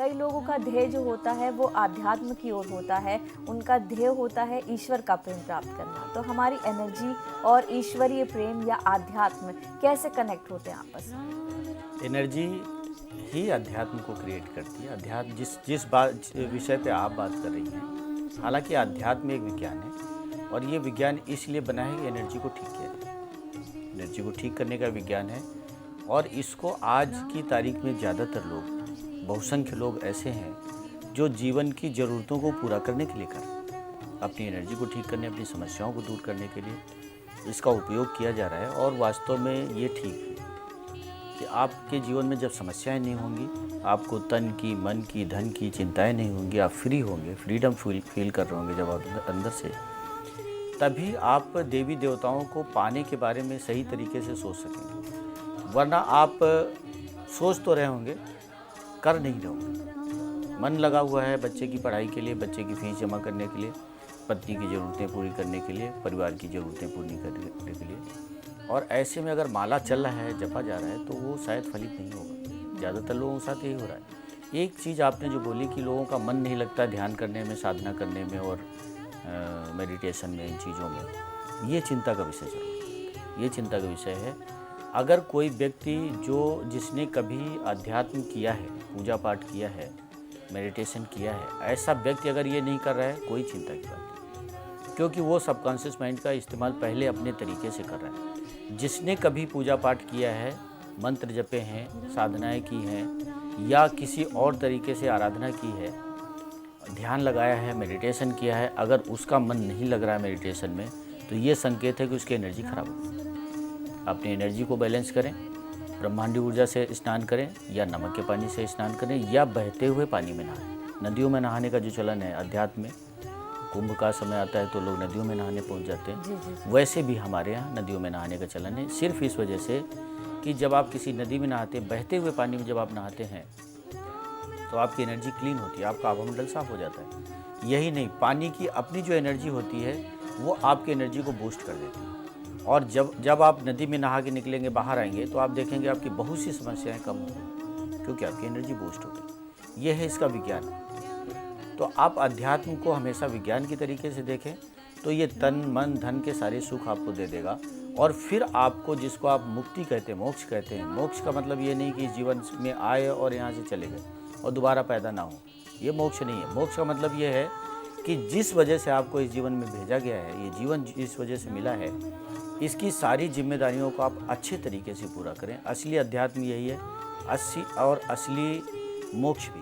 कई लोगों का ध्येय जो होता है वो आध्यात्म की ओर होता है, उनका ध्येय होता है ईश्वर का प्रेम प्राप्त करना। तो हमारी एनर्जी और ईश्वरीय प्रेम या आध्यात्म कैसे कनेक्ट होते हैं आपस में? एनर्जी ही अध्यात्म को क्रिएट करती है। अध्यात्म जिस बात विषय पे आप बात कर रही हैं, हालांकि अध्यात्म एक विज्ञान है और ये विज्ञान इसलिए बना है कि एनर्जी को ठीक किया जाए। एनर्जी को ठीक करने का विज्ञान है और इसको आज की तारीख में ज़्यादातर लोग, बहुसंख्य लोग ऐसे हैं जो जीवन की ज़रूरतों को पूरा करने के लिए कर रहे हैं। अपनी एनर्जी को ठीक करने, अपनी समस्याओं को दूर करने के लिए इसका उपयोग किया जा रहा है। और वास्तव में ये ठीक है कि आपके जीवन में जब समस्याएं नहीं होंगी, आपको तन की, मन की, धन की चिंताएं नहीं होंगी, आप फ्री होंगे, फ्रीडम फील कर रहे होंगे जब आप अंदर से, तभी आप देवी देवताओं को पाने के बारे में सही तरीके से सोच सकेंगे। वरना आप सोच तो रहे होंगे, कर नहीं रहे होंगे। मन लगा हुआ है बच्चे की पढ़ाई के लिए, बच्चे की फीस जमा करने के लिए, पत्नी की ज़रूरतें पूरी करने के लिए, परिवार की ज़रूरतें पूरी करने के लिए। और ऐसे में अगर माला चल रहा है, जपा जा रहा है, तो वो शायद फलित नहीं होगा। ज़्यादातर लोगों के साथ यही हो रहा है। एक चीज़ आपने जो बोली कि लोगों का मन नहीं लगता ध्यान करने में, साधना करने में और मेडिटेशन में, इन चीज़ों में, ये चिंता का विषय जरूर, ये चिंता का विषय है। अगर कोई व्यक्ति जिसने कभी अध्यात्म किया है, पूजा पाठ किया है, मेडिटेशन किया है, ऐसा व्यक्ति अगर ये नहीं कर रहा है, कोई चिंता की बात नहीं, क्योंकि वो सबकॉन्शियस माइंड का इस्तेमाल पहले अपने तरीके से कर रहा है। जिसने कभी पूजा पाठ किया है, मंत्र जपे हैं, साधनाएं की हैं या किसी और तरीके से आराधना की है, ध्यान लगाया है, मेडिटेशन किया है, अगर उसका मन नहीं लग रहा है मेडिटेशन में, तो ये संकेत है कि उसकी एनर्जी खराब हो। अपनी एनर्जी को बैलेंस करें, ब्रह्मांडी ऊर्जा से स्नान करें या नमक के पानी से स्नान करें या बहते हुए पानी में नहाएं। नदियों में नहाने का जो चलन है अध्यात्म में, कुंभ का समय आता है तो लोग नदियों में नहाने पहुंच जाते हैं। जी। वैसे भी हमारे यहाँ नदियों में नहाने का चलन है, सिर्फ इस वजह से कि जब आप किसी नदी में नहाते, बहते हुए पानी में जब आप नहाते हैं तो आपकी एनर्जी क्लीन होती है, आपका आभामंडल साफ हो जाता है। यही नहीं, पानी की अपनी जो एनर्जी होती है वो आपकी एनर्जी को बूस्ट कर देती है। और जब आप नदी में नहा के निकलेंगे, बाहर आएंगे, तो आप देखेंगे आपकी बहुत सी समस्याएं कम होंगी, क्योंकि आपकी एनर्जी बूस्ट होगी। ये है इसका विज्ञान। तो आप अध्यात्म को हमेशा विज्ञान की तरीके से देखें तो ये तन मन धन के सारे सुख आपको दे देगा। और फिर आपको, जिसको आप मुक्ति कहते हैं, मोक्ष कहते हैं, मोक्ष का मतलब ये नहीं कि जीवन में आए और यहाँ से चले गए और दोबारा पैदा ना हो, ये मोक्ष नहीं है। मोक्ष का मतलब ये है कि जिस वजह से आपको इस जीवन में भेजा गया है, ये जीवन जिस वजह से मिला है, इसकी सारी जिम्मेदारियों को आप अच्छे तरीके से पूरा करें। असली अध्यात्म यही है, असली मोक्ष भी।